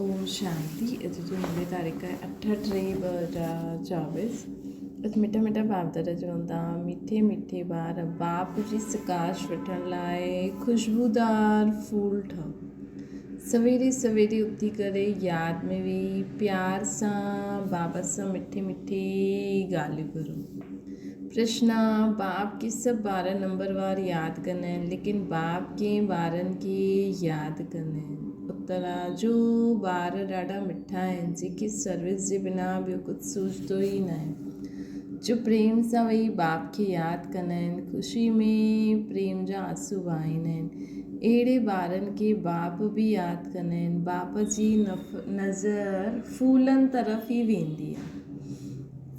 ओम शांति। अॼु जो नंढी तारीख़ आहे 8/3/2024। अॼु मिठा मिठा बाप दादा चवनि था मीठे मीठे ॿार बाप जी सकाश वठण लाइ ख़ुशबूदार फूल ठहो। सवेरे सवेरे उथी करे यादि में वेही प्यार सां बाबा सां मिठे मिठे ॻाल्हियूं करो। कृष्णा बाप खे सभु ॿार नंबरवार यादि कंदा आहिनि, लेकिन बाप कंहिं ॿारनि खे यादि कंदा आहिनि। उत्तरा जो ॿार ॾाढा मिठा आहिनि, जेके सर्विस जे बिना ॿियो कुझु सोचंदो ई न आहे। जो प्रेम सां वेही बाप खे यादि कंदा आहिनि, ख़ुशी में प्रेम जा आंसू वहाईंदा आहिनि। अहिड़े ॿारनि खे बाप बि यादि कंदा आहिनि। बाप जी नज़र फूलनि तरफ़ ई वेंदी आहे।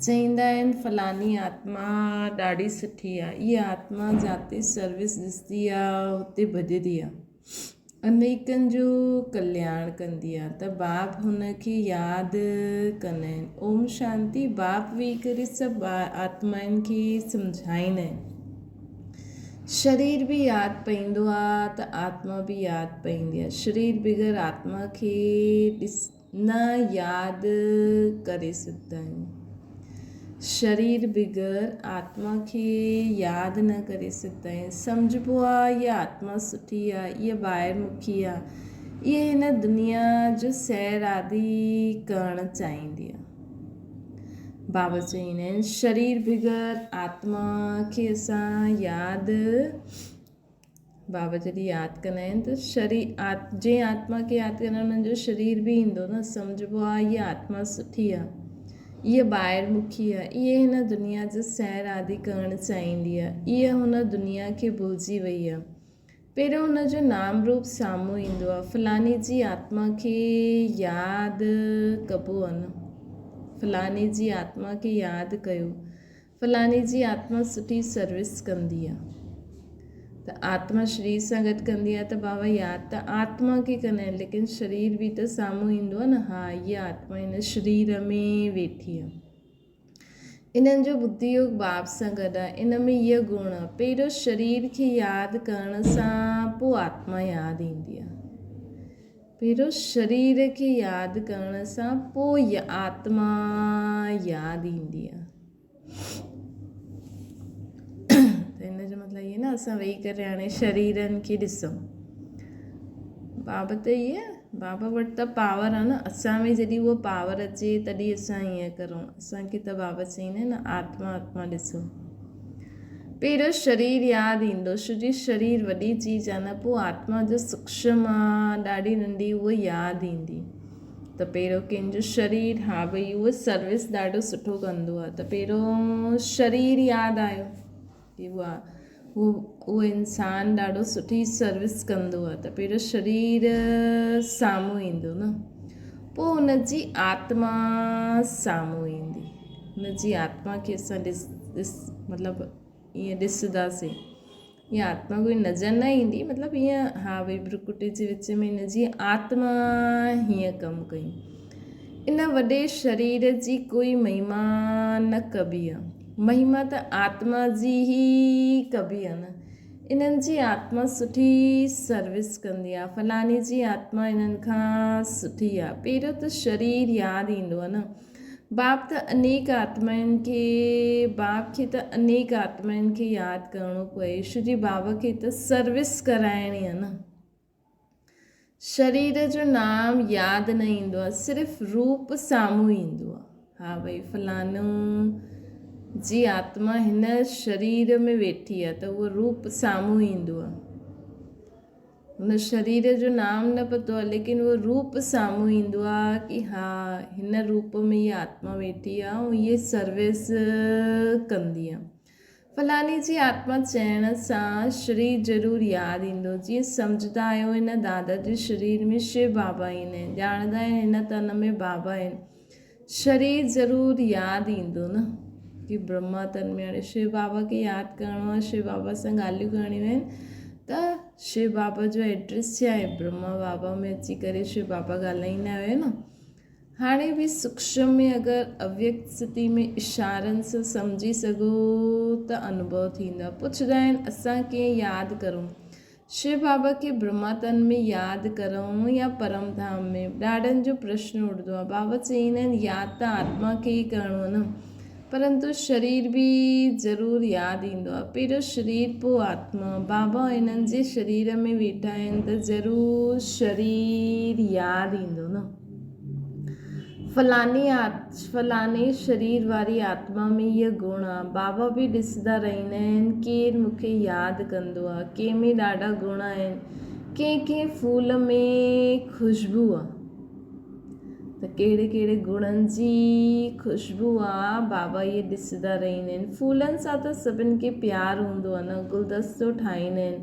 चईंदा आहिनि फलानी आत्मा ॾाढी सुठी आहे, इहा आत्मा जिते सर्विस ॾिसंदी आहे हुते भॼंदी आहे, अनेकनि जो कल्याण कंदी आहे। त बाप हुनखे यादि कंदा आहिनि। ओम शांति। बाप वेही करे सभु आत्माउनि खे सम्झाईंदा आहिनि। शरीर बि यादि पईंदो आहे त आत्मा बि यादि पईंदी आहे। शरीर बग़ैर आत्मा खे न यादि करे सघंदा आहियूं। शरीर बग़ैर आत्मा खे यादि न करे सघंदा आहियूं। सम्झिबो आहे इहा आत्मा सुठी आहे, इहा ॿाहिरि मुखी आहे, इहा हिन दुनिया जो सैर आदि करणु चाहींदी आहे। बाबा चईंदा आहिनि शरीर बग़ैर आत्मा खे असां यादि, बाबा जॾहिं यादि कंदा आहिनि त शरीर जंहिं आत्मा खे यादि कंदा उन्हनि जो शरीर बि ईंदो न। सम्झिबो आहे इहा आत्मा सुठी आहे, इहा ॿाहिरि मुखी आहे, इहा हिन दुनिया जो सैर आदि करणु चाहींदी आहे, इहा हुन दुनिया खे भुलिजी वई आहे। पहिरियों हुनजो नाम रूप साम्हूं ईंदो आहे। फलानी जी आत्मा खे यादि कबो आहे न, फलानी जी आत्मा खे यादि कयो, फलानी जी आत्मा सुठी सर्विस कंदी आहे। त आत्मा शरीर सां गॾु कंदी आहे त बाबा यादि त आत्मा खे कंदा आहिनि, लेकिन शरीर बि त साम्हूं ईंदो आहे न। हा, इहा आत्मा हिन शरीर में वेठी आहे, इन्हनि जो बुद्धि योग बाप सां गॾु आहे, इन में इहा गुण आहे। पहिरियों शरीर खे यादि करण सां पोइ आत्मा यादि ईंदी आहे। पहिरियों शरीर खे यादि करण सां पोइ आत्मा यादि ईंदी आहे। त हिन जो मतिलबु इहे न असां वेही करे हाणे शरीरनि खे ॾिसूं। बाबा त इहे बाबा वटि त पावर आहे न। असां में जॾहिं उहो पावर अचे तॾहिं असां ईअं करूं। असांखे त बाबा चईंदा आहिनि न आत्मा आत्मा ॾिसो। पहिरियों शरीर यादि ईंदो, छोजी शरीर वॾी चीज़ आहे न। पोइ आत्मा जो सूक्ष्म आहे, ॾाढी नंढी, उहा यादि ईंदी। त पहिरियों कंहिंजो शरीर, हा भई उहो सर्विस ॾाढो सुठो कंदो आहे, त पहिरियों शरीर यादि आयो की उहो इंसानु ॾाढो सुठी सर्विस कंदो आहे, त पहिरियों शरीर साम्हूं ईंदो न। पोइ हुनजी आत्मा साम्हूं ईंदी। हुनजी आत्मा खे असां मतिलबु ईअं ॾिसंदासीं। ईअं आत्मा कोई नज़र न ईंदी, मतिलबु ईअं हा भई भ्रुकुटी जे विच में हिनजी आत्मा हीअं कमु कई। इन वॾे शरीर जी कोई महिमा न कबी आहे, महिमा त आत्मा जी ई कबी आहे न। इन्हनि जी आत्मा सुठी सर्विस कंदी आहे, फलानी जी आत्मा इन्हनि खां सुठी आहे। पहिरियों त शरीर यादि ईंदो आहे न। बाप त अनेक आत्माउनि खे यादि करिणो पए, छोजी बाबा खे त सर्विस कराइणी आहे न। शरीर जो नाम यादि न ईंदो आहे, सिर्फ़ु रूप साम्हूं ईंदो आहे। हा भई फलानो जी आत्मा हिन शरीर में वेठी आहे, त उहो रूप साम्हूं ईंदो आहे। हुन शरीर जो नाम न पतो आहे, लेकिन उहो रूप साम्हूं ईंदो आहे की हा हिन रूप में इहा आत्मा वेठी आहे ऐं इहे सर्विस कंदी आहे। फलानी जी आत्मा चइण सां शरीर ज़रूरु यादि ईंदो। जीअं सम्झंदा आहियो हिन दादा जे शरीर में शिव बाबा ईंदा आहिनि, ॼाणंदा आहिनि हिन तन में बाबा आहिनि, शरीर ज़रूरु यादि ईंदो न की ब्रह्मा तन में हाणे शिव बाबा खे यादि करिणो आहे, शिव बाबा सां ॻाल्हियूं करणियूं आहिनि, त शिव बाबा जो एड्रेस छा आहे, ब्रह्मा बाबा में अची करे शिव बाबा ॻाल्हाईंदा हुया न। हाणे बि सूक्ष्म में अगरि अव्यक्त स्थिति में इशारनि सां सम्झी सघो त अनुभव थींदा। पुछंदा आहिनि असां कीअं यादि करूं, शिव बाबा खे ब्रह्मा तन में यादि करूं या परम धाम में, ॾाढनि जो प्रश्न उठंदो आहे। बाबा चईंदा आहिनि यादि त आत्मा खे ई करिणो आहे न, परंतु शरीर बि ज़रूरु यादि ईंदो आहे। पहिरियों शरीर पोइ आत्मा। बाबा हिननि जे शरीर में वेठा आहिनि त ज़रूरु शरीर यादि ईंदो न। फलाने शरीर वारी आत्मा में इहा गुण आहे। बाबा बि ॾिसंदा रहंदा आहिनि केरु मूंखे यादि कंदो आहे। कंहिं में ॾाढा गुण आहिनि, कंहिं फूल में ख़ुशबू आहे, त कहिड़े कहिड़े गुणनि जी ख़ुशबू आहे बाबा इहे ॾिसंदा रहंदा आहिनि। फूलनि सां त सभिनि खे प्यारु हूंदो आहे न, गुलदस्तो ठाहींदा आहिनि,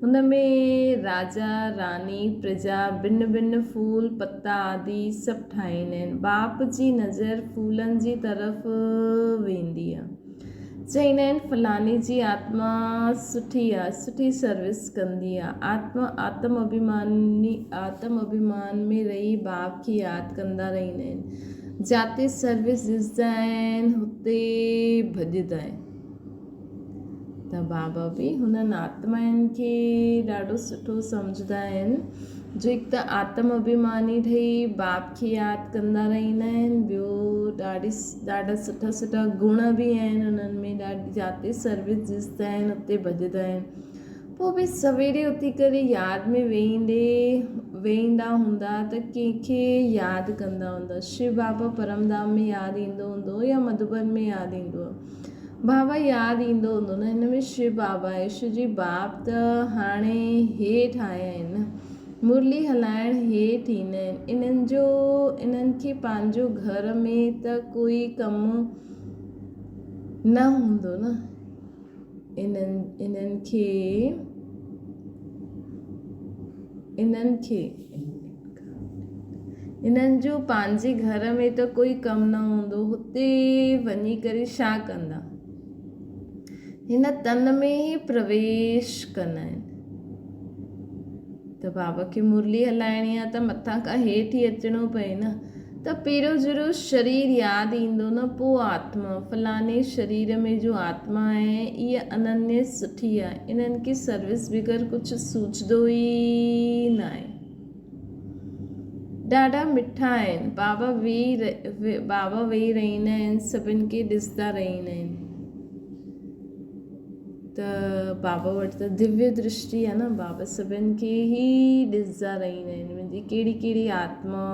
हुन में राजा रानी प्रजा भिन्न भिन्न फूल पत्ता आदि सभु ठाहींदा आहिनि। बाप जी नज़र फूलनि जी तरफ़ वेंदी आहे। चईंदा आहिनि फलानी जी आत्मा सुठी आहे, सुठी सर्विस कंदी आहे। आत्म अभिमान में रही बाप खे यादि कंदा रहंदा आहिनि। जिते सर्विस ॾिसंदा आहिनि हुते भॼंदा आहिनि। त बाबा बि हुननि आत्माउनि खे ॾाढो सुठो सम्झंदा आहिनि, जो हिकु त आत्म अभिमानी ठही बाप खे यादि कंदा रहंदा आहिनि। ॿियो ॾाढा सुठा सुठा गुण बि आहिनि हुननि में, जिते सर्विस ॾिसंदा आहिनि हुते भॼंदा आहिनि। पोइ बि सवेरे उथी करे यादि में वेहींदा हूंदा त कंहिंखे यादि कंदा हूंदा। शिव बाबा परमधाम में यादि ईंदो हूंदो या मधुबन में यादि ईंदो आहे। बाबा यादि ईंदो हूंदो न, हिन में शिव बाबा आहे। शिव जी बाप त हाणे हेठि आया आहिनि, मुरली हलाइण हेठि ईंदा आहिनि। इन्हनि खे पंहिंजो घर में त कोई कमु न हूंदो न। इन्हनि जो पंहिंजे घर में त कोई कमु न हूंदो, हुते वञी करे छा कंदा? हिन तन में ई प्रवेश कंदा आहिनि। त बाबा खे मुरली हलाइणी आहे त मथां खां हेठि ई अचिणो पए न। त पहिरियों ज़रूरु शरीर यादि ईंदो न, पोइ आत्मा। फलाने शरीर में जो आत्मा आहे इहा अनन्य सुठी आहे, इन्हनि खे सर्विस बग़ैर कुझु सूझंदो ई न आहे। ॾाढा मिठा आहिनि। बाबा वेही रहंदा आहिनि, सभिनि खे ॾिसंदा रहंदा आहिनि। त बाबा वटि त दिव्य दृष्टि आहे न, बाबा सभिनि खे ई ॾिसंदा रहंदा आहिनि मुंहिंजी कहिड़ी कहिड़ी आत्मा।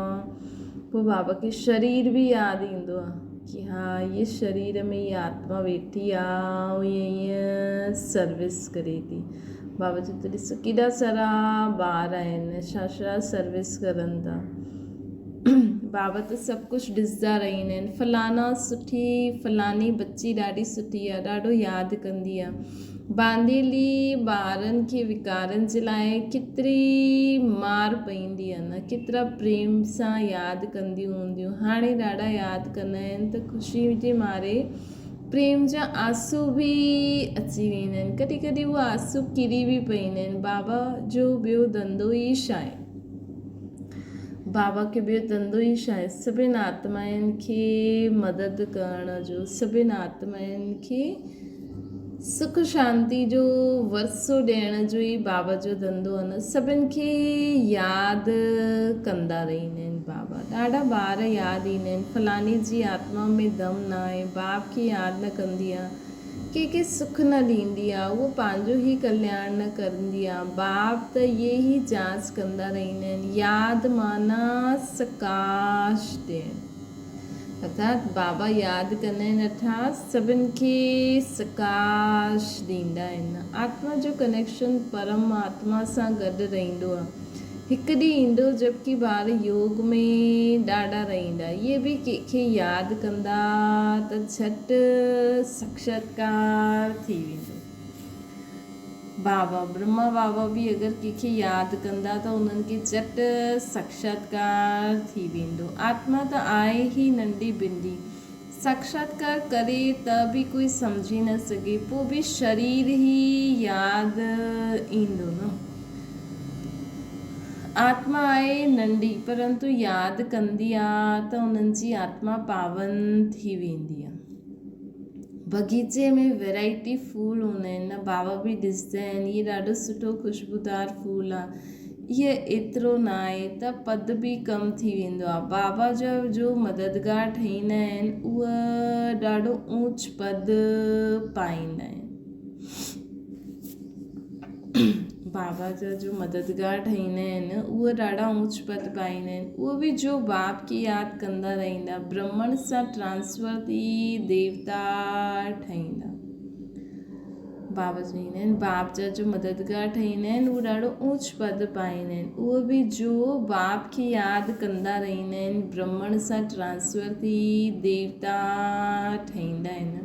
पोइ बाबा खे शरीर बि यादि ईंदो आहे कि हा इहे शरीर में इहा आत्मा वेठी आहे, ईअं सर्विस करे थी। बाबा जो त ॾिसो केॾा सारा ॿार आहिनि, छा सर्विस करनि था। बाबा त सभु कुझु ॾिसंदा रहंदा आहिनि। फलानी बच्ची ॾाढी सुठी आहे, ॾाढो यादि कंदी आहे। बांदेली ॿारनि खे विकारनि जे लाइ केतिरी मार पईंदी आहे न, केतिरा प्रेम सां यादि कंदियूं हूंदियूं। हाणे ॾाढा यादि कंदा आहिनि त ख़ुशी जे मारे प्रेम जा आंसू बि अची वेंदा आहिनि। कॾहिं कॾहिं उहे आंसू किरी बि पवंदा आहिनि। बाबा जो ॿियो धंधो ई छा आहे? बाबा खे ॿियो धंधो ई छा आहे? सभिनि आत्माउनि खे मदद करण जो, सभिनि आत्माउनि खे सुख शांति जो वरसो ॾियण जो ई बाबा जो धंधो आहे न। सभिनि खे यादि कंदा रहंदा आहिनि बाबा। ॾाढा ॿार यादि ईंदा आहिनि। फलानी जी आत्मा में दम न आहे, बाप खे यादि न कंदी आहे, कंहिंखे सुख न ॾींदी आहे, उहो पंहिंजो ई कल्याण न कंदी आहे। बाप त इहे ई जांच कंदा रहंदा आहिनि। यादि माना सकाश ॾियणु, अर्थात बाबा यादि कंदा आहिनि अर्थात सभिनि खे सकाश ॾींदा आहिनि। आत्मा जो कनेक्शन परमात्मा सां गॾु रहंदो आहे। हिकु ॾींहुं ईंदो जबकि ॿार योग में ॾाढा रहंदा, इहे बि कंहिंखे यादि कंदा त झटि साक्षात्कार थी वेंदो। ब्रह्मा बाबा बि अगरि कंहिंखे यादि कंदा त उन्हनि खे झटि साक्षात्कार थी वेंदो। आत्मा त आहे ई नंढी बिंदी, साक्षात्कार करे त बि कोई सम्झी न सघे, पोइ बि शरीर ई यादि ईंदो न। आत्मा आहे नंढी परंतु यादि कंदी आहे त उन्हनि जी आत्मा पावन थी वेंदी आहे। बगीचे में वैरायटी फूल हूंदा आहिनि न, बाबा बि ॾिसंदा आहिनि इहे ॾाढो सुठो ख़ुशबूदार फूल आहे। इहे एतिरो न आहे त पद बि कमु थी वेंदो आहे। बाबा जो मददगार ठहींदा आहिनि उहे ॾाढो ऊच पद पाईंदा आहिनि। बाबा जो मददगार ठहींदा आहिनि उहे ॾाढा ऊच पद पाईंदा आहिनि। उहे बि जो बाप खे यादि कंदा रहंदा, ब्रह्मण सां ट्रांसफर थी देवता ठहींदा। बाबा चवंदा आहिनि बाप जो मददगार ठहींदा आहिनि उहे ॾाढो ऊच पद पाईंदा आहिनि। उहे बि जो बाप खे यादि कंदा रहंदा आहिनि, ब्रह्मण सां ट्रांसफर थी देवता ठहींदा आहिनि।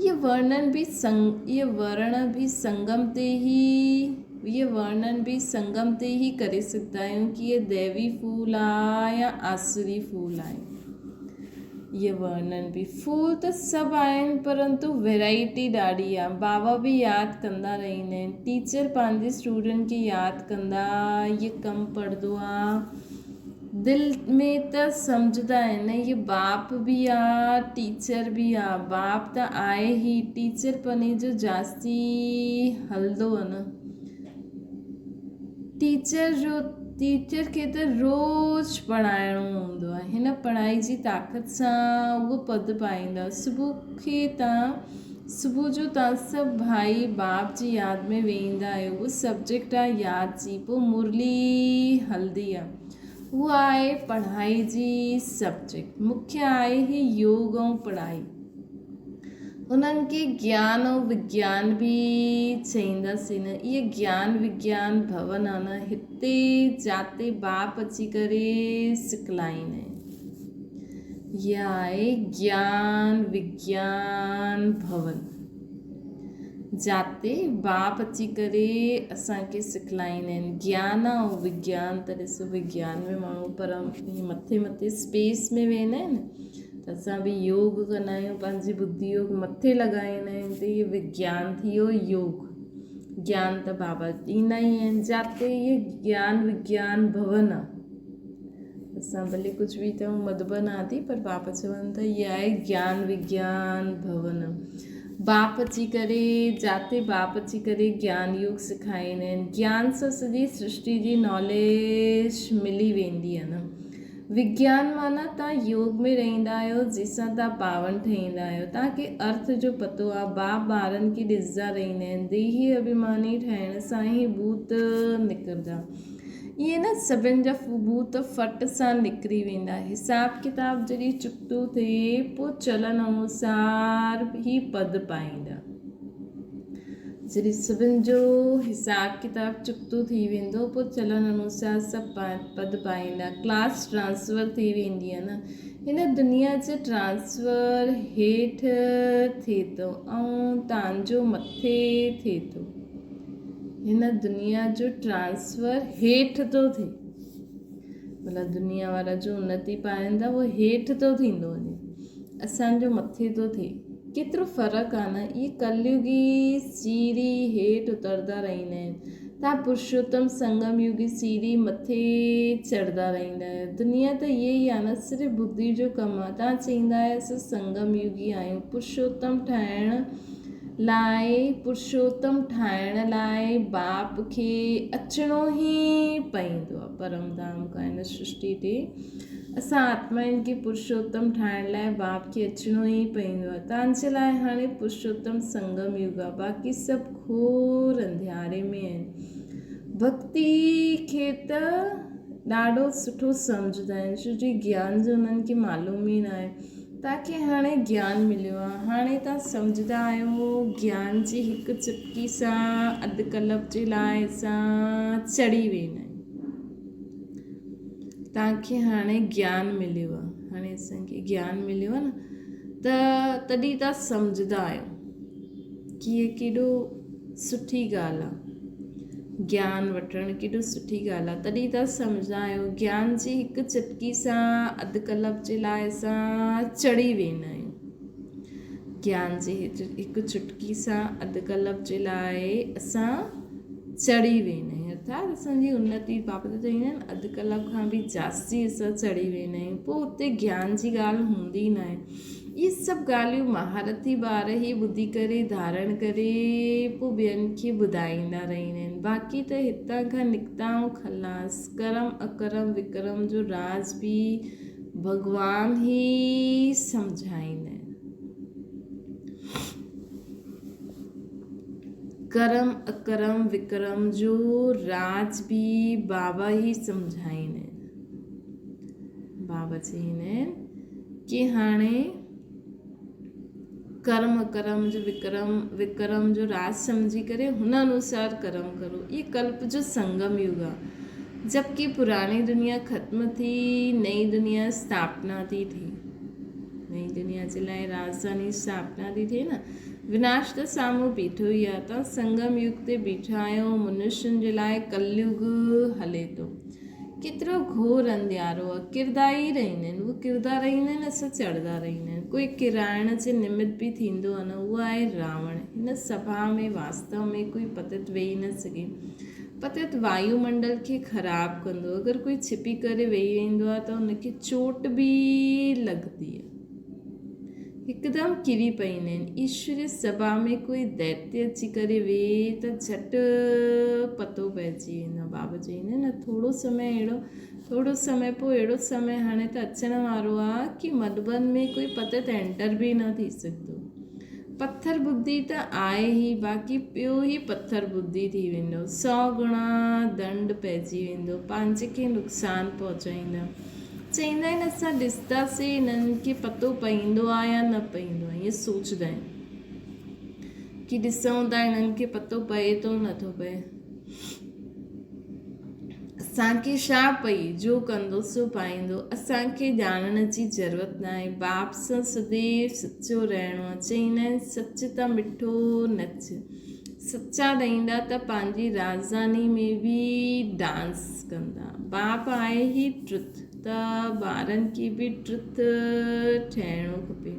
ये वर्णन भी संगम ते ही करे सघंदा आहियूं कि ये दैवी फूल आहे या आसुरी फूल आहे। ये वर्णन भी फूल त सभु आहिनि परंतु वैरायटी ॾाढी आहे। बाबा बि यादि कंदा रहंदा आहिनि। टीचर पंहिंजे स्टूडेंट खे यादि कंदा ये कमु पढ़ंदो आहे, दिलि में त सम्झंदा आहिनि ये बाप बि आहे टीचर बि आहे। बाप त आहे ई, टीचर पने जो जास्ती हलंदो आहे न। टीचर खे त रोज़ पढ़ाइणो हूंदो आहे। हिन पढ़ाई जी ताक़त सां उहो पद पाईंदा। सुबुह जो तव्हां सभु भाई बाप जी यादि में वेहींदा आहियो। उहो सब्जेक्ट आहे यादि जी, पोइ मुरली हलंदी आहे। उहा आहे पढ़ाई जी सब्जेक्ट। मुख्य आहे ही योग ऐं पढ़ाई। उन्हनि खे ज्ञान ऐं विज्ञान बि चईंदासीं न। इहे ज्ञान विज्ञान भवन आहे न, हिते जाते बाप अची करे सिखलाईंदा आहिनि। इहा आहे ज्ञान विज्ञान भवन, जाते बाप अची करे असांखे सिखलाईंदा आहिनि। ज्ञान ऐं विज्ञान त ॾिसो, विज्ञान में माण्हू पर मथे स्पेस में वेंदा आहिनि त असां बि योग कंदा आहियूं, पंहिंजी बुद्धि योग मथे लॻाईंदा आहियूं त इहे विज्ञान थी वियो योग। ज्ञान त बाबा ॾींदा ई आहिनि। जाते इहे ज्ञान विज्ञान भवन आहे। असां भले कुझु बि चऊं मधुबन आदि, पर बाबा चवनि त इहा आहे ज्ञान विज्ञान भवन। जाते बाप अची करे ज्ञान योग सेखारींदा आहिनि। ज्ञान सां सॼी सृष्टि जी नॉलेज मिली वेंदी आहे न। विज्ञान माना तव्हां योग में रहंदा आहियो जंहिंसां तव्हां पावन ठहींदा आहियो। तव्हांखे अर्थ जो पतो आहे। बाप ॿारनि खे ॾिसंदा रहंदा आहिनि। देही अभिमानी ठहिण सां ई भूत निकिरंदा। इहे न सभिनि जा भूत फट सां निकिरी वेंदा। हिसाब किताब जॾहिं चुकतो थिए पोइ चलन अनुसार ई पद पाईंदा। जॾहिं सभिनि जो हिसाब किताब चुकतो थी वेंदो पोइ चलन अनुसार सभु पद पाईंदा। क्लास ट्रांसफर थी वेंदी आहे न। हिन दुनिया जो ट्रांसफर हेठि थिए थो ऐं तव्हांजो मथे थिए थो। हिन दुनिया जो ट्रांसफर हेठि थो थिए, मतिलबु दुनिया वारा जो उन्नति पाईंदा उहो हेठि थो थींदो वञे, असांजो मथे थो थिए। केतिरो फ़र्क़ु आहे न। इहे कलयुगी सीढ़ी हेठि उतरंदा रहंदा आहिनि। तव्हां पुरुषोत्तम संगम युगी सीढ़ी मथे चढ़ंदा रहंदा आहियो। दुनिया त इहे ई आहे न, सिर्फ़ु बुद्धि जो कमु आहे। तव्हां चईंदा आहियो असां संगम युगी आहियूं। पुरुषोत्तम ठाहिण लाइ बाप खे अचिणो ई पवंदो आहे। परम धाम का हिन सृष्टि ते असां आत्माउनि खे पुरुषोत्तम ठाहिण लाइ बाप खे अचिणो ई पवंदो आहे। तव्हांजे लाइ हाणे पुरुषोत्तम संगम युग आहे, बाक़ी सभु घोर अंधियारे में आहिनि। भक्ति खे त ॾाढो सुठो सम्झंदा आहिनि, छो जो ज्ञान जो उन्हनि खे मालूम ई न आहे। तव्हांखे हाणे ज्ञान मिलियो आहे, हाणे तव्हां सम्झंदा आहियो ज्ञान जी हिकु चुटकी सां अधु कल्प जे लाइ असां चढ़ी वेंदा आहियूं। तव्हांखे हाणे ज्ञान मिलियो आहे, हाणे असांखे ज्ञान मिलियो आहे न, त तॾहिं तव्हां सम्झंदा आहियो कि इहे केॾो सुठी ॻाल्हि आहे। ज्ञान वठणु केॾो सुठी ॻाल्हि आहे। तॾहिं तव्हां सम्झंदा आहियो ज्ञान जी हिकु चुटकी सां अधु कल्प जे लाइ असां चढ़ी वेंदा आहियूं। ज्ञान जी हिकु चुटकी सां अधु कल्प जे लाइ असां चढ़ी वेंदा आहियूं, अर्थात असांजी उन्नति बाबा त चईंदा आहिनि अधु कल्प खां बि जास्ती असां चढ़ी वेंदा आहियूं। पोइ हुते ज्ञान जी ॻाल्हि हूंदी न आहे। ये सभु ॻाल्हियूं महारथी ॿार ई ॿुधी करे धारण करे पोइ ॿियनि खे ॿुधाईंदा रहंदा आहिनि। बाक़ी त हितां खां निकिता ऐं खलास। करम अकरम विक्रम जो राज बि भॻवान ई सम्झाईंदा आहिनि। करम अकरम विक्रम जो राज बि बाबा ई सम्झाईंदा आहिनि। बाबा चईंदा आहिनि कि हाणे कर्म अकरम जो विक्रम जो राज समझी करे हुन अनुसार कर्म करो। ये कल्प जो संगम युग आहे। जबकि पुरानी दुनिया ख़त्म थी, नई दुनिया स्थापना थी थिए। नई दुनिया जे लाइ राजधानी स्थापना थी थिए न। विनाश त साम्हूं बीठो ई आहे। तव्हां संगम युग ते बीठा आहियो। मनुष्यनि जे लाइ कलयुग हले थो। केतिरो घोर अंधियारो आहे। किरदा ई रहंदा आहिनि। उहे किरदा रहंदा आहिनि, असां चढ़ंदा रहंदा आहिनि। कोई किराइण जे निमित्त बि थींदो आहे न, उहो आहे रावण। हिन सभा में वास्तव में कोई पतित वेही न सघे। पतित वायुमंडल खे ख़राबु कंदो। अगरि कोई छिपी करे वेही वेंदो आहे त हुनखे चोट बि लॻंदी आहे। हिकदमि किरी पवंदा आहिनि। ईश्वरीय सभा में कोई दैत्य अची करे वेहे त झटि पतो पइजी वेंदो। बाबा चईंदा आहिनि न, थोरो समय पोइ अहिड़ो समय हाणे त अचण वारो आहे कि मधुबन में कोई पतित एंटर बि न थी सघंदो। पत्थर बुद्धि त आहे ई, बाक़ी ॿियो ई पत्थर बुद्धि थी वेंदो। 100 गुणा दंड पइजी वेंदो। पंहिंजे खे नुक़सानु पहुचाईंदा। चईंदा आहिनि असां ॾिसंदासीं हिननि खे पतो पवंदो आहे या न पवंदो आहे। ईअं सोचंदा आहिनि कि ॾिसूं था हिननि खे पतो पए थो नथो पए। असांखे छा पई, जो कंदो सो पाईंदो। असांखे ॼाणण जी ज़रूरत न आहे। बाप सां सदैव सचो रहणो आहे। चईंदा आहिनि सच त मिठो नच। सचा रहंदा त पंहिंजी राजधानी में बि डांस कंदा। बाप आहे ई ट्रुथ, त ॿारनि खे बि ट्रुथ ठहिणो खपे।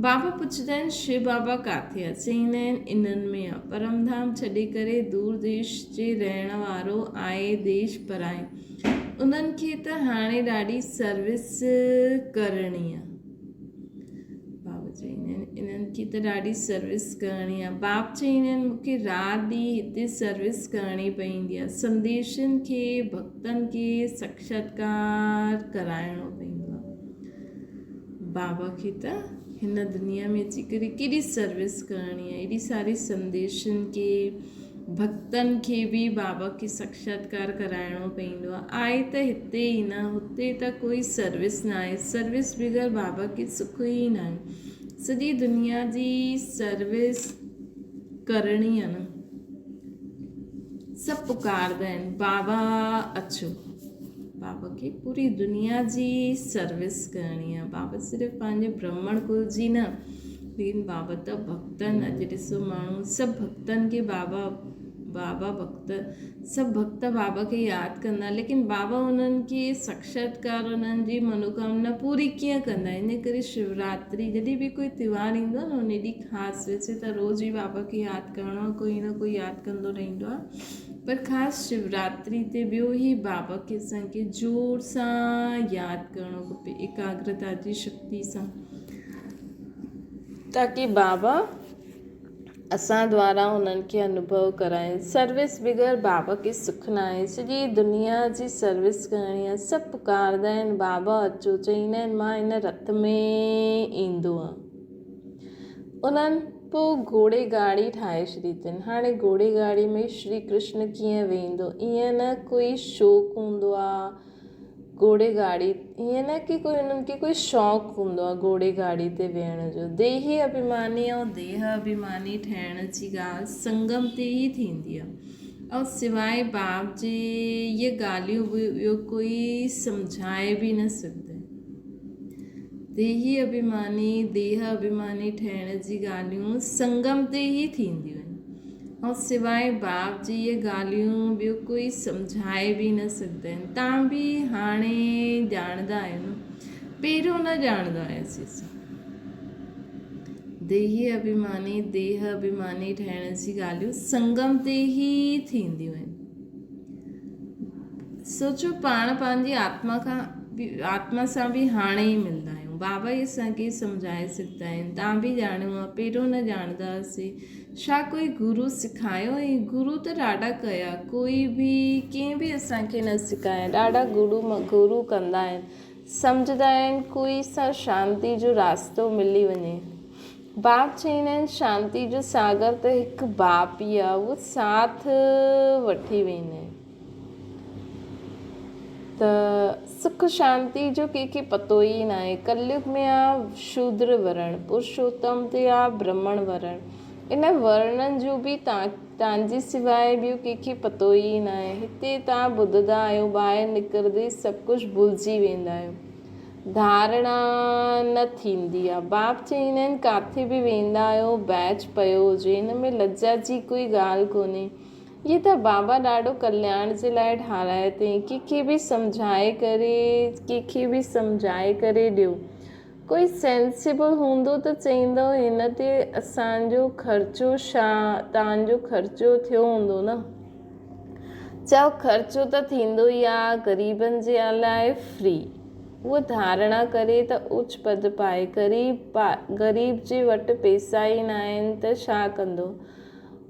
बाबा पुछंदा आहिनि शिव बाबा किथे आहे? चईंदा आहिनि इन्हनि में आहे। परमधाम छॾे करे दूर देश जे रहण वारो आहे देश पराए। उन्हनि खे त हाणे ॾाढी सर्विस करणी आहे। बाबा चईंदा आहिनि इन्हनि खे त ॾाढी सर्विस करणी आहे। बाप चईंदा आहिनि मूंखे राति ॾींहुं हिते सर्विस करणी पवंदी आहे। संदेशनि खे भक्तनि खे साक्षात्कार कराइणो पवंदो आहे। बाबा खे त हिन दुनिया में अची करे केॾी सर्विस करणी आहे। एॾी सारी संदेशनि खे भक्तनि खे बि बाबा खे साक्षात्कार कराइणो पवंदो आहे। त हिते ई न, हुते त कोई सर्विस न आहे। सर्विस बग़ैर बाबा खे सुख ई न आहे। सॼी दुनिया जी सर्विस करणी आहे न। सभु पुकारदा आहिनि बाबा अचो। बाबा खे पूरी दुनिया जी सर्विस करणी आहे। बाबा सिर्फ़ु पंहिंजे ब्राह्मण कुल जी न, लेकिन बाबा त भक्तनि, अॼु ॾिसो माण्हू सभु भक्तनि खे बाबा भक्त, सभु भक्त बाबा खे यादि कंदा, लेकिन बाबा उन्हनि खे साक्षात्कार उन्हनि जी मनोकामना पूरी कीअं कंदा। इन करे शिवरात्रि जॾहिं बि कोई त्योहार ईंदो आहे न, उन ॾींहुं ख़ासि वैसे त रोज़ ई बाबा खे यादि करिणो आहे, कोई न कोई यादि कंदो रहंदो आहे, पर ख़ासि शिवरात्रि ते ॿियो ई बाबा खे असांखे ज़ोर सां यादि करिणो खपे, एकाग्रता जी शक्ति सां, ताकी बाबा असां द्वारा उन्हनि खे अनुभव कराए। सर्विस बग़ैर बाबा खे सुख न आहे। सॼी दुनिया जी सर्विस करणी आहे। सभु पुकारदा आहिनि बाबा अचो। चईंदा आहिनि मां हिन रथ में ईंदो आहे। उन्हनि पोइ घोड़े गाड़ी ठाहे छॾी अथनि। हाणे घोड़े गाड़ी में श्री कृष्ण कीअं वेंदो, ईअं न कोई शौक़ु हूंदो आहे घोड़े गाड़ी, ईअं न की कोई उन्हनि खे कोई शौक़ु हूंदो आहे घोड़े गाड़ी ते वेहण जो। देही अभिमानी ऐं देह अभिमानी ठहिण जी ॻाल्हि संगम ते ई थींदी आहे। ऐं सवाइ बाप जे इहे ॻाल्हियूं ॿियो कोई सम्झाए बि न सघंदा। देही अभिमानी देह अभिमानी ठहिण जी ॻाल्हियूं संगम ते ई थींदियूं आहिनि। ऐं सवाइ बाप जी इहे ॻाल्हियूं ॿियो कोई सम्झाए बि न सघंदा आहिनि। तव्हां बि हाणे ॼाणंदा आहियो न, पहिरियों न ॼाणंदा हुआसीं असां। देही अभिमानी देह अभिमानी ठहिण जी ॻाल्हियूं संगम ते ई थींदियूं आहिनि। सोचो पाण पंहिंजी आत्मा सां बि हाणे ई मिलंदा आहियूं। बाबा ई असांखे सम्झाए सघंदा आहिनि। तव्हां बि ॼाणियो आहे, पहिरियों न ॼाणंदा हुआसीं। छा कोई गुरू सिखायो ऐं गुरू त ॾाढा कया, कोई बि कंहिं बि असांखे न सिखाया। ॾाढा गुरू कंदा आहिनि, सम्झंदा आहिनि कोई सां शांती जो रास्तो मिली वञे। बाप चवंदा आहिनि शांती जो सागर त हिकु बाप ई आहे, उहो साथ वठी वेंदा आहिनि। त सुख शांति जो कंहिंखे पतो ई न आहे। कलयुग में आहे शूद्र वर्ण, पुरुषोत्तम ते आहे ब्राह्मण वर्ण। इन वर्णनि जो बि तव्हांजी सवाइ ॿियो कंहिंखे पतो ई न आहे। हिते तव्हां ॿुधंदा आहियो, ॿाहिरि निकिरंदे सभु कुझु भुलिजी वेंदा आहियो, धारणा न थींदी आहे। बाप चवंदा आहिनि किथे बि वेंदा आहियो, बैच पियो हुजे, हिन में लज्जा जी कोई ॻाल्हि कोन्हे। इहे त बाबा ॾाढो कल्याण जे लाइ ठाराए अथई। कंहिंखे बि सम्झाए करे ॾियो। कोई सेंसिबल हूंदो त चईंदो हिन ते असांजो ख़र्चो छा, तव्हांजो ख़र्चो थियो हूंदो न। चओ ख़र्चो त थींदो ई आहे, ग़रीबनि जे लाइ फ्री। उहा धारणा करे त उच पद पाए। ग़रीब जे वटि पैसा ई न आहिनि त छा कंदो।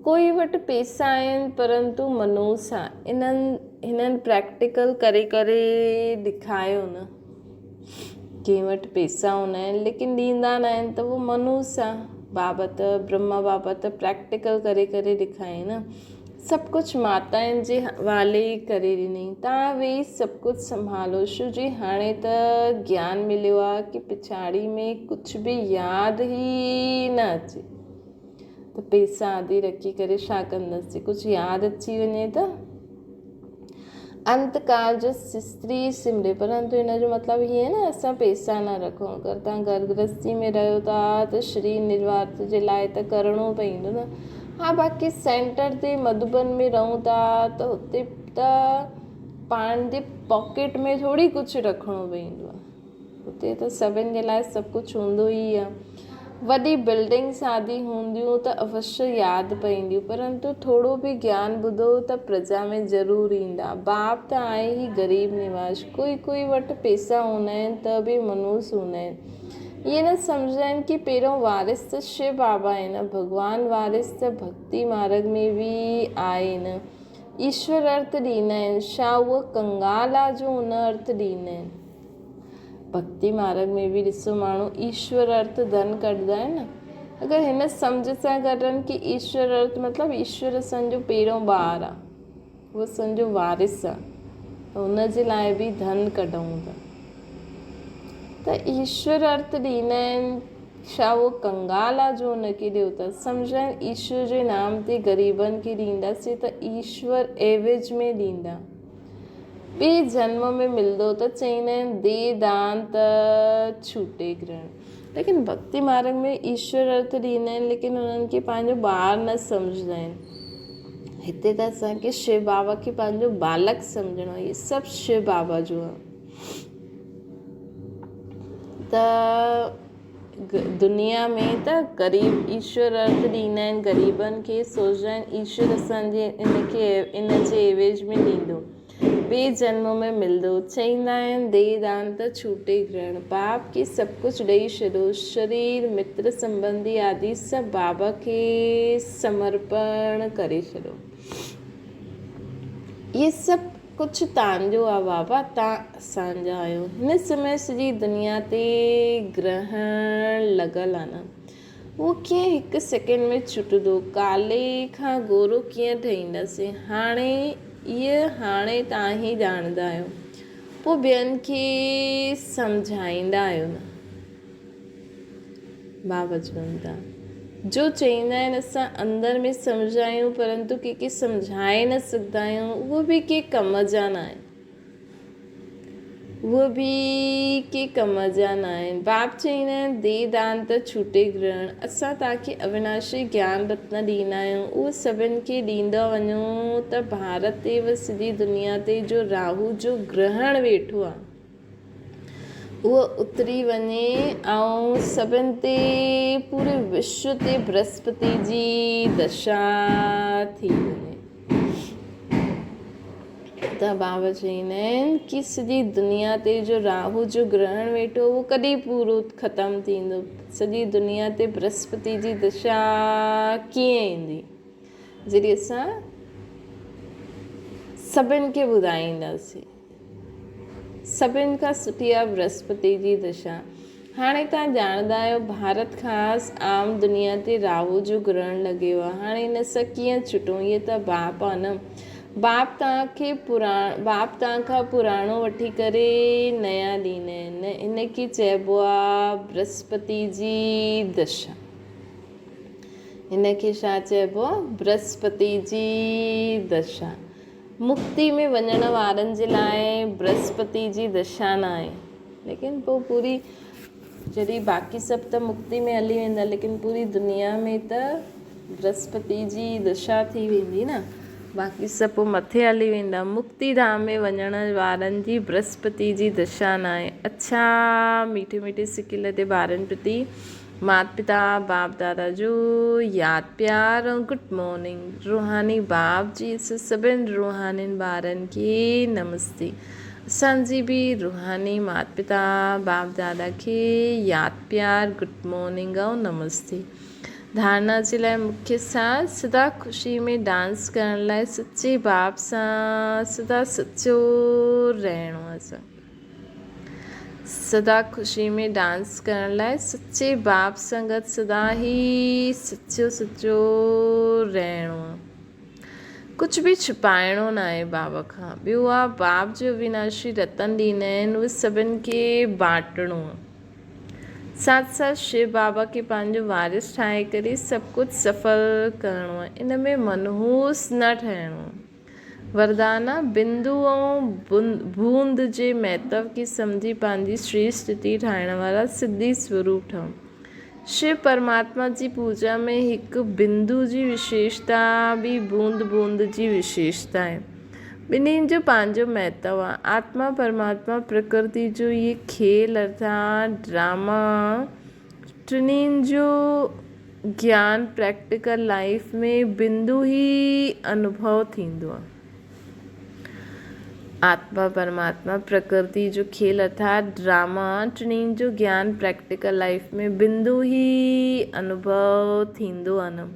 कोई वटि पैसा आहिनि परंतु मनूस आहे। हिननि प्रैक्टिकल करे ॾेखारियो न। कंहिं वटि पैसा हूंदा आहिनि लेकिन ॾींदा न आहिनि त उहो मनूस आहे। बाबति ब्रह्मा बाबति प्रैक्टिकल करे ॾेखारे न। सभु कुझु माताउनि जे हवाले करे ॾिनई। तव्हां वेही सभु कुझु संभालो। छो जे हाणे त ज्ञान मिलियो आहे कि पिछाड़ी में कुझु बि यादि ई न अचे त पैसा आदि रखी करे छा कंदासीं। कुझु यादि अची वञे त अंतकाल जो स्त्री सिमरे, परंतु हिन जो मतिलबु हीअं न असां पैसा न रखूं। अगरि तव्हां घर गृहस्थी में रहियो था त शरीर निर्वाह जे लाइ त करिणो पवंदो न। हा, बाक़ी सेंटर ते मधुबन में रहूं था त हुते त पाण जे पॉकेट में थोरी कुझु रखिणो पवंदो आहे। हुते त सभिनि जे लाइ सभु कुझु हूंदो ई आहे। वॾी बिल्डिंग्स आदि हूंदियूं त अवश्य यादि पवंदियूं, परंतु थोरो बि ज्ञान ॿुधो त प्रजा में ज़रूरु ईंदा। बाप त आहे ई ग़रीब निवाज। कोई वटि पैसा हूंदा आहिनि त बि मनूस हूंदा आहिनि। इहे न सम्झंदा आहिनि कि पहिरियों वारिस त शिव बाबा आहिनि, भॻवान वारिस त भक्ति मार्ग में बि आहे न। ईश्वर अर्थ ॾींदा आहिनि। छा उहो कंगाल आहे जो उन अर्थ ॾींदा आहिनि। भक्ति मार्ग में बि ॾिसो माण्हू ईश्वर अर्थ धन कढंदा आहिनि न। अगरि हिन सम्झ सां कढनि कि ईश्वर अर्थ मतिलबु ईश्वर असांजो पहिरियों ॿार आहे, उहो असांजो वारिस आहे, त हुन जे लाइ बि धन कढूं था। त ईश्वर अर्थ ॾींदा आहिनि। छा उहो कंगाल आहे जो हुनखे ॾियो था। सम्झनि ईश्वर जे नाम ते ग़रीबनि खे ॾींदासीं त ईश्वर एवज में ॾींदा। ॿिए जन्म में मिलंदो त चवंदा आहिनि दे दान त छूटे ग्रहण। लेकिन भक्ति मार्ग में ईश्वर अर्थ ॾींदा आहिनि लेकिन उन्हनि खे पंहिंजो ॿार न सम्झंदा आहिनि। हिते त असांखे शिव बाबा खे पंहिंजो बालक सम्झणो आहे। इहे सभु शिव बाबा जो आहे। त दुनिया में त ग़रीब ईश्वर अर्थ ॾींदा आहिनि ग़रीबनि खे। सोचंदा आहिनि ईश्वर असांजे इन जे एवेज में ॾींदो, ॿिए जन्म में मिलंदो। चवंदा आहिनि दे दान त छूटे ग्रहण। बाप खे सभु कुझु ॾेई छॾियो। शरीर मित्र संबंधी आदि सभु बाबा खे समर्पण करे छॾियो। इहे सभु कुझु तव्हांजो आहे बाबा, तव्हां असांजा आहियो। हिन समय सॼी दुनिया ते ग्रहण लॻल आहे न, उहो कीअं हिकु सेकेंड में छुटंदो। काले खां गोरो कीअं ठहींदासीं। हाणे तव्हां ई ॼाणंदा आहियो, पोइ ॿियनि खे सम्झाईंदा आहियो न। बाबा चवनि था जो चवंदा आहिनि असां अंदरि में सम्झायूं परंतु कंहिंखे सम्झाए न सघंदा आहियूं, उहो बि कंहिं कम जा न आहिनि। बाप चवंदा आहिनि दे दान त छूटे ग्रहण। असां तव्हांखे अविनाशी ज्ञान रत्न ॾींदा आहियूं, उहो सभिनि खे ॾींदा वञो त भारत ते व सॼी दुनिया ते जो राहु जो ग्रहण वेठो आहे उहो उतरी वञे ऐं सभिनि ते पूरे विश्व ते बृहस्पति जी दशा थी वञे। त बाबा चवंदा आहिनि कि सॼी दुनिया ते जो राहु जो ग्रहण वेठो उहो कॾहिं पूरो ख़तमु थींदो, सॼी दुनिया ते बृहस्पति जी दशा कीअं ईंदी, जॾहिं असां सभिनि खे ॿुधाईंदासीं। सभिनि खां सुठी आहे बृहस्पति जी दशा। हाणे तव्हां ॼाणंदा आहियो भारत ख़ासि आम दुनिया ते राहु जो ग्रहण लॻियो आहे। हाणे हिन सां कीअं छुटूं, इहे त बाप आहे न। बाप तव्हांखां पुराणो वठी करे नया ॾींदा आहिनि, इनखे चइबो आहे बृहस्पति जी दशा। हिनखे छा चइबो आहे? बृहस्पति जी दशा। मुक्ति में वञण वारनि जे लाइ बृहस्पति जी दशा न आहे, लेकिन पोइ पूरी जॾहिं बाक़ी सभु त मुक्ति में हली वेंदा, लेकिन पूरी दुनिया में त बृहस्पति जी दशा थी वेंदी न, बाक़ी सभु पोइ मथे हली वेंदा। मुक्ति धाम में वञण वारनि जी बृहस्पति जी दशा न आहे। अच्छा मीठे मीठे सिकिल ते ॿारनि प्रति माता पिता बाप दादा जो यादि प्यार ऐं गुड मॉर्निंग। रूहानी बाप जी सभिनि रूहानियुनि ॿारनि खे नमस्ते। असांजी बि रूहानी माता पिता बाप दादा खे यादि प्यार गुड मॉर्निंग ऐं नमस्ते। धारणा जे लाइ मुख्य सां सदा ख़ुशी में डांस करण लाइ सचे बाप सां सदा सचो रहणो आहे। सदा ख़ुशी में डांस करण लाइ सचे बाप सां गॾु सदा ई सचो रहणो आहे। कुझु बि छुपाइणो न आहे बाबा खां। ॿियो आहे बाप जो अविनाशी रतन ॾींदा आहिनि, उहे सभिनि खे बांटणो आहे। साथ साथ शिव बाबा खे पंहिंजो वारिस ठाहे करे सभु कुझु सफल करिणो आहे। इन में मनहूस न ठहिणो आहे। वरदान बिंदु ऐं बूंद जे महत्व खे सम्झी पंहिंजी श्रेष्ठ स्थिति ठाहिण वारा सिद्धि स्वरूप ठहूं। शिव परमात्मा जी पूजा में हिकु बिंदु जी विशेषता बि बूंद जी विशेषता आहे। ॿिन्हिनि जो पंहिंजो महत्व आहे। आत्मा परमात्मा प्रकृति जो इहे खेल अर्थात ड्रामा, टिन्हिनि जो ज्ञान प्रैक्टिकल लाइफ में बिंदु ई अनुभव थींदो आहे। आत्मा परमात्मा प्रकृति जो खेल अर्थात ड्रामा, टिन्हिनि जो ज्ञान प्रैक्टिकल लाइफ में बिंदु ई अनुभव थींदो आहे न।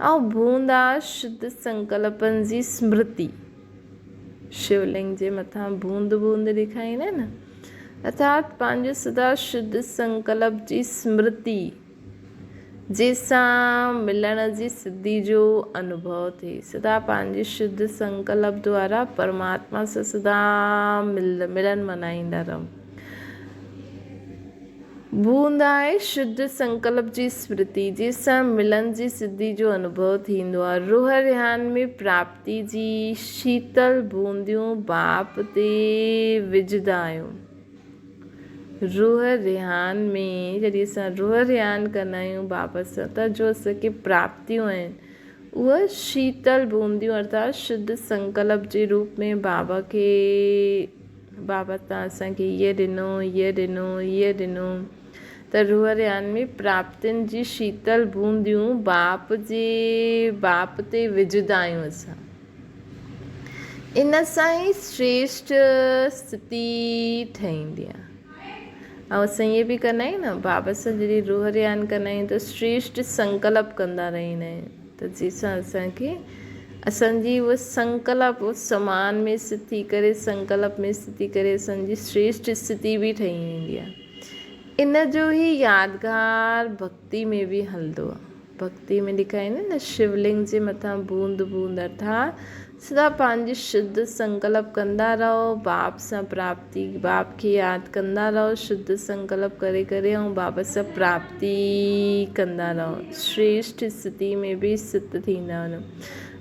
ऐं बूंद आहे शुद्ध संकल्पनि जी स्मृति। शिवलिंग जे मथां बूंद ॾेखारींदा आहिनि न, अर्थात पंहिंजो सदा शुद्ध संकल्प जी स्मृति जंहिंसां मिलण जी सिद्धि जो अनुभव थिए। सदा पंहिंजे शुद्ध संकल्प द्वारा परमात्मा सां सदा मिलन मनाईंदा रहो। बूंद आहे शुद्ध संकल्प जी स्मृति जंहिंसां मिलन जी सिद्धि जो अनुभव थींदो आहे। रूह रिहान में प्राप्ति जी शीतल बूंदियूं बाप ते विझंदा आहियूं। रूह रिहान में जॾहिं असां रूह रिहान कंदा आहियूं बाबा सां, त जो असांखे प्राप्तियूं आहिनि उहे शीतल बूंदियूं अर्थात शुद्ध संकल्प जे रूप में बाबा तव्हां असांखे हीअ ॾिनो त रूह रिहान में प्राप्तियुनि जी शीतल बूंदियूं बाप ते विझंदा आहियूं असां। इन सां ई श्रेष्ठ स्थिति ठहींदी आहे। ऐं असां इहे बि कंदा आहियूं न, बाबा सां जॾहिं रूह रिहान कंदा आहियूं त श्रेष्ठ संकल्प कंदा रहंदा आहियूं, त जंहिंसां असांखे असांजी उहा संकल्प समान में स्थित थी करे संकल्प में स्थिति करे असांजी श्रेष्ठ स्थिति बि ठही वेंदी आहे। इन जो ई यादगार भक्ति में बि हलंदो आहे। भक्ति में ॾेखारींदा न शिवलिंग जे मथां बूंद अर्थात सदा पंहिंजी शुद्ध संकल्प कंदा रहो, बाप सां प्राप्ति, बाप खे यादि कंदा रहो, शुद्ध संकल्प करे ऐं बाबा सां प्राप्ति कंदा रहो। श्रेष्ठ स्थिति में बि स्थित थींदा वञो।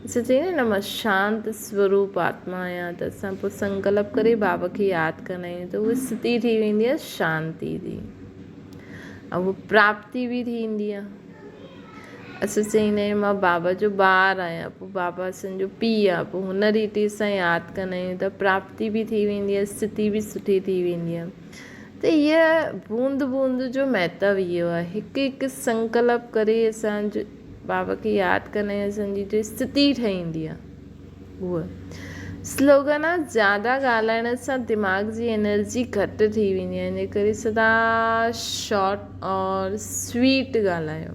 असां चईंदा आहियूं न मां शांत स्वरूप आत्मा आहियां, त असां पोइ संकल्प करे बाबा खे यादि कंदा आहियूं त उहा स्थिति थी वेंदी आहे शांति जी, ऐं उहा प्राप्ति बि थींदी आहे। असां चईंदा आहियूं मां बाबा जो ॿारु आहियां, पोइ बाबा असांजो पीउ आहे, पोइ हुन रीति सां यादि कंदा आहियूं त प्राप्ति बि थी वेंदी आहे, स्थिति बि सुठी थी वेंदी आहे। त इहा बूंद जो महत्व इहो आहे। हिकु संकल्प करे असांजो बाबा खे यादि कंदा आहियूं, असांजी जो स्थिति ठहींदी आहे उहा स्लोगन आहे ज़्यादा ॻाल्हाइण सां दिमाग़ जी एनर्जी घटि थी वेंदी आहे, इन करे सदा शॉर्ट और स्वीट ॻाल्हायो।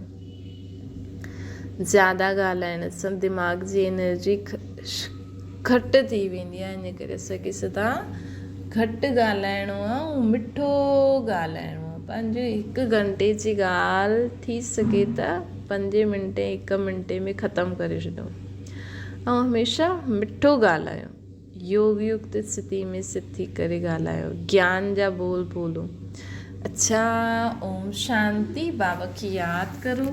ज़्यादा ॻाल्हाइण सां दिमाग़ जी एनर्जी घटि थी वेंदी आहे, इन करे असांखे सदा घटि ॻाल्हाइणो आहे ऐं मिठो ॻाल्हाइणो आहे। पंहिंजो 1 घंटे जी ॻाल्हि थी सघे त 5 मिंटे 1 मिंटे में ख़तमु करे छॾियो ऐं हमेशह मिठो ॻाल्हायो। योग युक्त स्थिति में सिद्ध थी करे ॻाल्हायो, ज्ञान जा बोल बोलो। अच्छा, ओम शांति। बाबा खे यादि करो।